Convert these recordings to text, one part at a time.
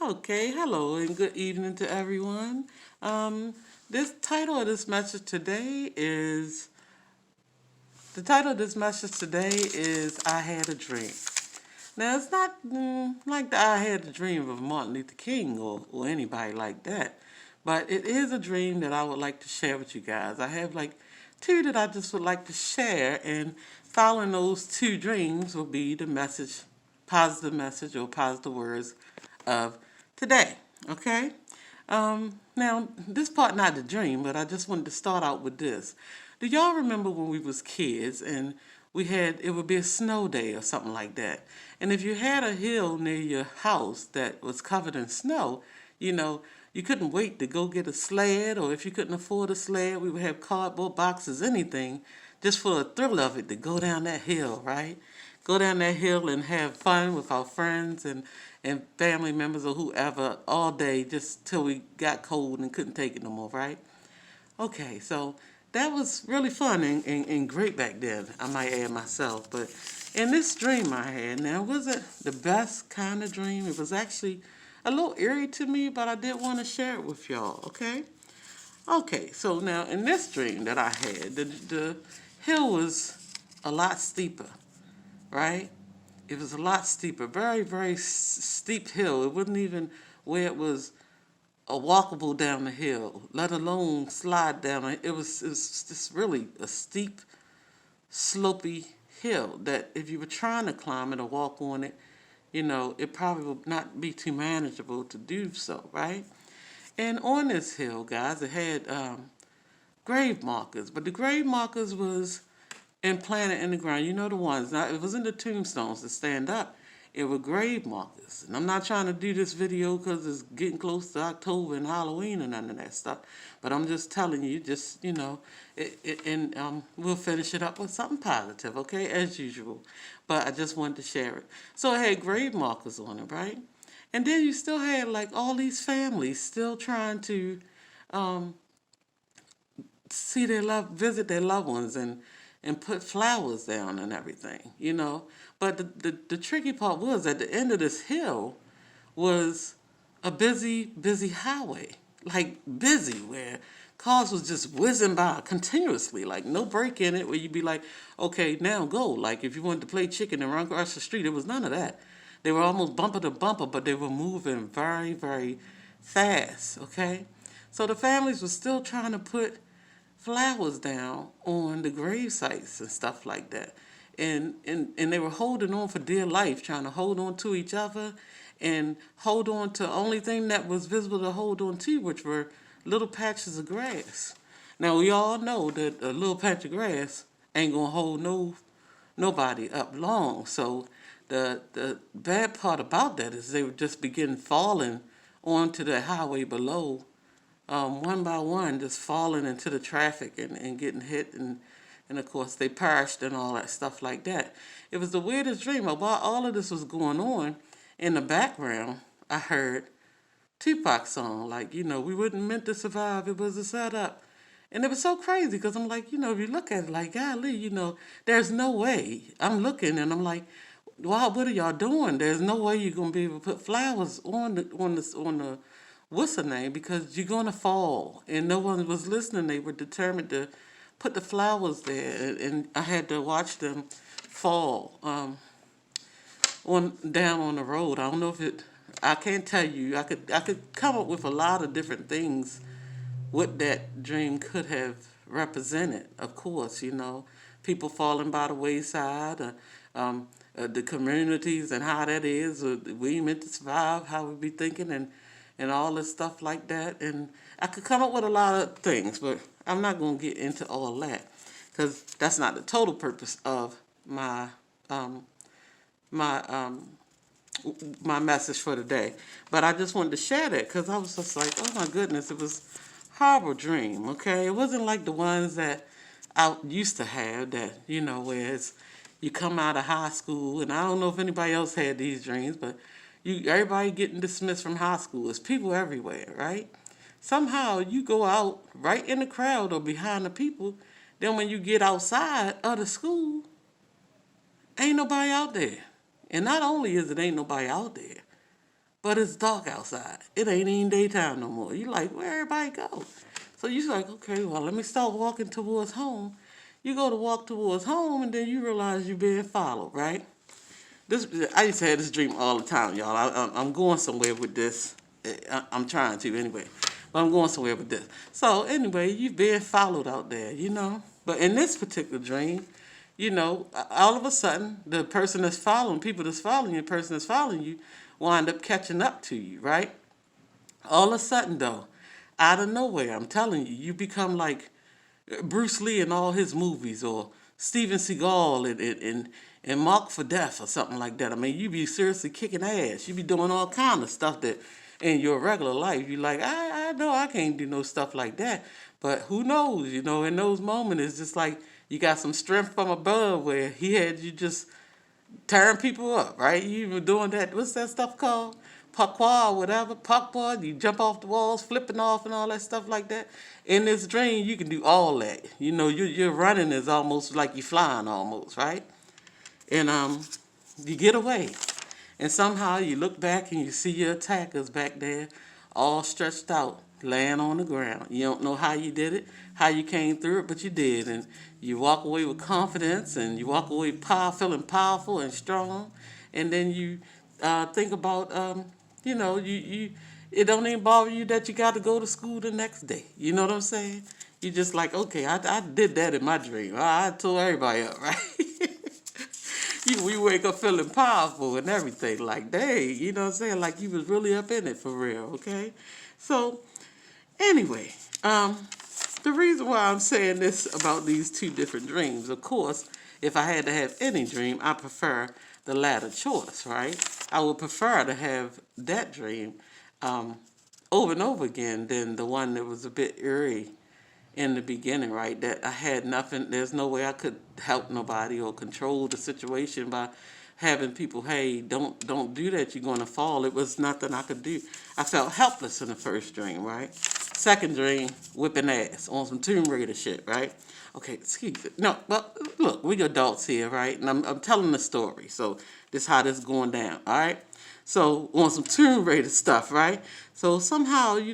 Okay, hello and good evening to everyone. Um, this title of this message today is the title of this message today is I Had a Dream. Now it's not like the I Had a Dream of Martin Luther King or anybody like that, but it is a dream that I would like to share with you guys. I have like two that I just would like to share, and following those two dreams will be the positive message or positive words of today. Okay? Now, this part not the dream, but I just wanted to start out with this. Do y'all remember when we was kids and it would be a snow day or something like that. And if you had a hill near your house that was covered in snow, you know, you couldn't wait to go get a sled, or if you couldn't afford a sled, we would have cardboard boxes, anything, just for the thrill of it to go down that hill, right? Go down that hill and have fun with our friends and family members or whoever all day just till we got cold and couldn't take it no more, right? Okay, so that was really fun and great back then, I might add myself. But in this dream I had, now was it the best kind of dream? It was actually a little eerie to me, but I did want to share it with y'all, okay? Okay, so now in this dream that I had, the hill was a lot steeper, right? It was a lot steeper, very, very steep hill. It wasn't even where it was a walkable down the hill, let alone slide down. It was just really a steep, slopey hill that if you were trying to climb it or walk on it, it probably would not be too manageable to do so, right? And on this hill, guys, it had grave markers, but the grave markers was implanted in the ground. You know the ones. Now, it wasn't the tombstones that stand up. It were grave markers. And I'm not trying to do this video because it's getting close to October and Halloween and none of that stuff. But I'm just telling you, and we'll finish it up with something positive, okay, as usual. But I just wanted to share it. So it had grave markers on it, right? And then you still had like all these families still trying to um, visit their loved ones and put flowers down and everything. But the tricky part was at the end of this hill was a busy highway, like busy, where cars was just whizzing by continuously, like no break in it where you'd be like, okay, now go. Like if you wanted to play chicken and run across the street, there was none of that. They were almost bumper to bumper, but they were moving very, very fast, okay? So the families were still trying to put flowers down on the grave sites and stuff like that. And they were holding on for dear life, trying to hold on to each other and hold on to the only thing that was visible to hold on to, which were little patches of grass. Now we all know that a little patch of grass ain't gonna hold nobody up long. So the bad part about that is they would just begin falling onto the highway below, one by one, just falling into the traffic and getting hit, and of course they perished and all that stuff like that. It was the weirdest dream. While all of this was going on, in the background, I heard Tupac song, like, we wouldn't meant to survive, it was a setup. And it was so crazy because I'm like, if you look at it like, golly, there's no way. I'm looking and I'm like, wow, what are y'all doing? There's no way you're gonna be able to put flowers on the what's her name, because you're gonna fall. And no one was listening. They were determined to put the flowers there, and I had to watch them fall on down on the road. I don't know if it. I can't tell you. I could come up with a lot of different things what that dream could have represented. Of course, people falling by the wayside, the communities and how that is. We meant to survive, how we be thinking, and all this stuff like that. And I could come up with a lot of things, but I'm not going to get into all that because that's not the total purpose of um, my my message for today. But I just wanted to share that because I was just like, oh my goodness, it was a horrible dream, okay? It wasn't like the ones that I used to have that, where you come out of high school, and I don't know if anybody else had these dreams, but everybody getting dismissed from high school. There's people everywhere, right? Somehow you go out right in the crowd or behind the people. Then when you get outside of the school, ain't nobody out there. And not only is it ain't nobody out there, but it's dark outside. It ain't even daytime no more. You like, where everybody go? So you like, okay, well, let me start walking towards home. You go to walk towards home, and then you realize you're being followed, right? This I used to have this dream all the time, y'all. I'm going somewhere with this. I'm trying to anyway, but I'm going somewhere with this. So anyway, you being followed out there, you know. But in this particular dream, you know, all of a sudden, the person that's following, people that's following you, the person that's following you, wind up catching up to you, right? All of a sudden, though, out of nowhere, I'm telling you, you become like Bruce Lee in all his movies, or Steven Seagal and Mark for Death, or something like that. I mean, you be seriously kicking ass. You be doing all kind of stuff that in your regular life, you like, I know I can't do no stuff like that. But who knows, you know, in those moments, it's just like you got some strength from above where he had you just tearing people up, right? You even doing that, what's that stuff called? Parkour or whatever, parkour, you jump off the walls, flipping off and all that stuff like that. In this dream, you can do all that. You know, your running is almost like you're flying almost, right? And you get away. And somehow you look back and you see your attackers back there all stretched out, laying on the ground. You don't know how you did it, how you came through it, but you did. And you walk away with confidence, and you walk away feeling powerful and strong. And then you think about, you know, it don't even bother you that you got to go to school the next day. You know what I'm saying? You just like, okay, I did that in my dream. I told everybody up, right? You wake up feeling powerful and everything. Like, dang, you know what I'm saying? Like you was really up in it for real, okay? So, anyway, the reason why I'm saying this about these two different dreams, of course, if I had to have any dream, I prefer the latter choice, right? I would prefer to have that dream over and over again than the one that was a bit eerie in the beginning, right? That I had nothing, there's no way I could help nobody or control the situation by having people, hey, don't do that, you're going to fall. It was nothing I could do. I felt helpless in the first dream, right? Second dream, whipping ass on some Tomb Raider shit, right? Okay, excuse me. No, well, look, we adults here, right? And I'm telling the story, so this is how this is going down, all right? So on some Tomb Raider stuff, right? So somehow, you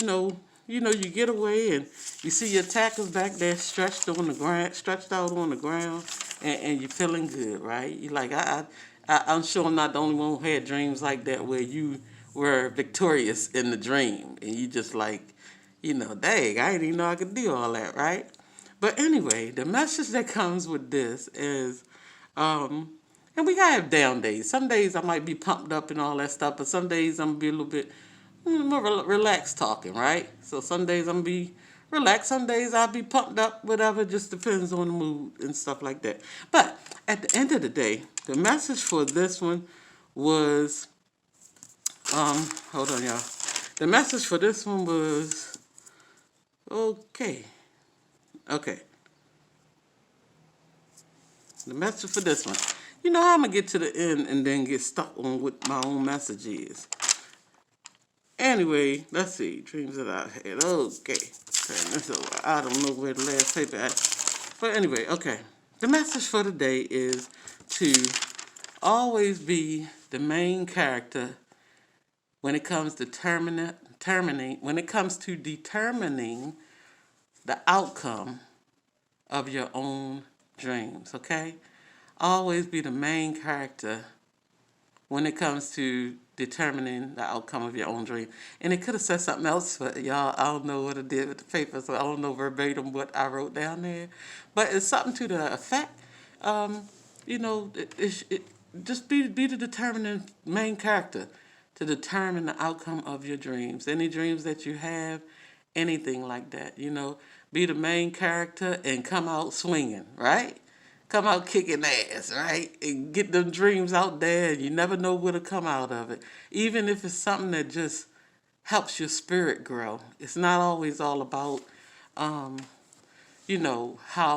get away and you see your attackers back there stretched out on the ground, and you're feeling good, right? You're like, I'm sure I'm not the only one who had dreams like that where you were victorious in the dream, and you just like, dang, I didn't even know I could do all that, right? But anyway, the message that comes with this is, and we gotta have down days. Some days I might be pumped up and all that stuff, but some days I'm gonna be a little bit more relaxed talking, right? So some days I'm gonna be relaxed, some days I'll be pumped up, whatever, just depends on the mood and stuff like that. But at the end of the day, the message for this one was, hold on, y'all. The message for this one was, okay. The message for this one. You know how I'm going to get to the end and then get stuck on what my own message is. Anyway, let's see. Dreams that I've had. Okay. Turn this over. I don't know where the last paper at. But anyway, okay. The message for today is to always be the main character when it comes to determining the outcome of your own dreams, okay? Always be the main character when it comes to determining the outcome of your own dream. And it could have said something else, but y'all, I don't know what I did with the paper, so I don't know verbatim what I wrote down there. But it's something to the effect, just be the determining main character to determine the outcome of your dreams. Any dreams that you have, anything like that, be the main character and come out swinging, right? Come out kicking ass, right? And get them dreams out there, and you never know what'll come out of it. Even if it's something that just helps your spirit grow. It's not always all about, how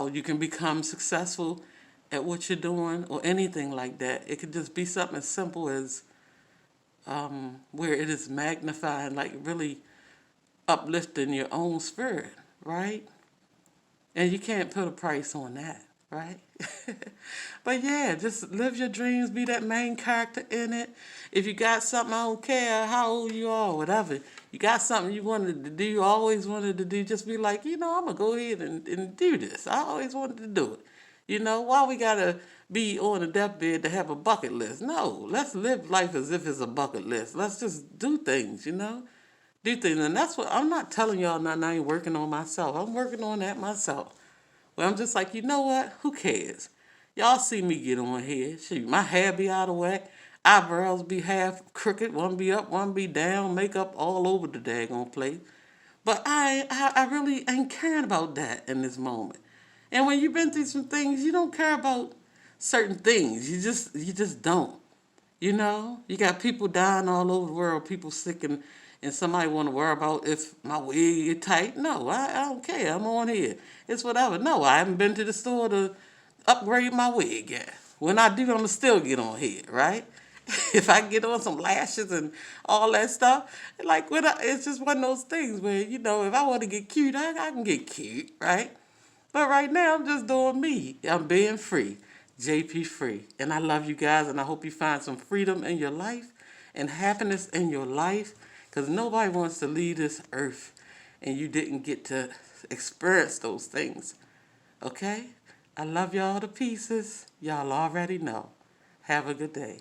you can become successful at what you're doing or anything like that. It could just be something as simple as where it is magnifying, like really uplifting your own spirit, right? And you can't put a price on that, right? But yeah, just live your dreams, be that main character in it. If you got something, I don't care how old you are, whatever. You got something you wanted to do, you always wanted to do, just be like, I'm going to go ahead and do this. I always wanted to do it. Why we got to be on a deathbed to have a bucket list? No, let's live life as if it's a bucket list. Let's just do things. Do things. And that's what I'm not telling y'all nothing. I ain't working on myself. I'm working on that myself. Well, I'm just like, you know what? Who cares? Y'all see me get on here. Shoot, my hair be out of whack. Eyebrows be half crooked. One be up, one be down. Makeup all over the daggone place. But I really ain't caring about that in this moment. And when you've been through some things, you don't care about certain things. You just don't. You got people dying all over the world, people sick, and somebody want to worry about if my wig is tight. No, I don't care. I'm on here. It's whatever. No, I haven't been to the store to upgrade my wig yet. When I do, I'ma still get on here, right? If I get on some lashes and all that stuff, like it's just one of those things where if I want to get cute, I can get cute, right? But right now, I'm just doing me. I'm being free. JP free. And I love you guys, and I hope you find some freedom in your life and happiness in your life, because nobody wants to leave this earth and you didn't get to experience those things. Okay? I love y'all to pieces. Y'all already know. Have a good day.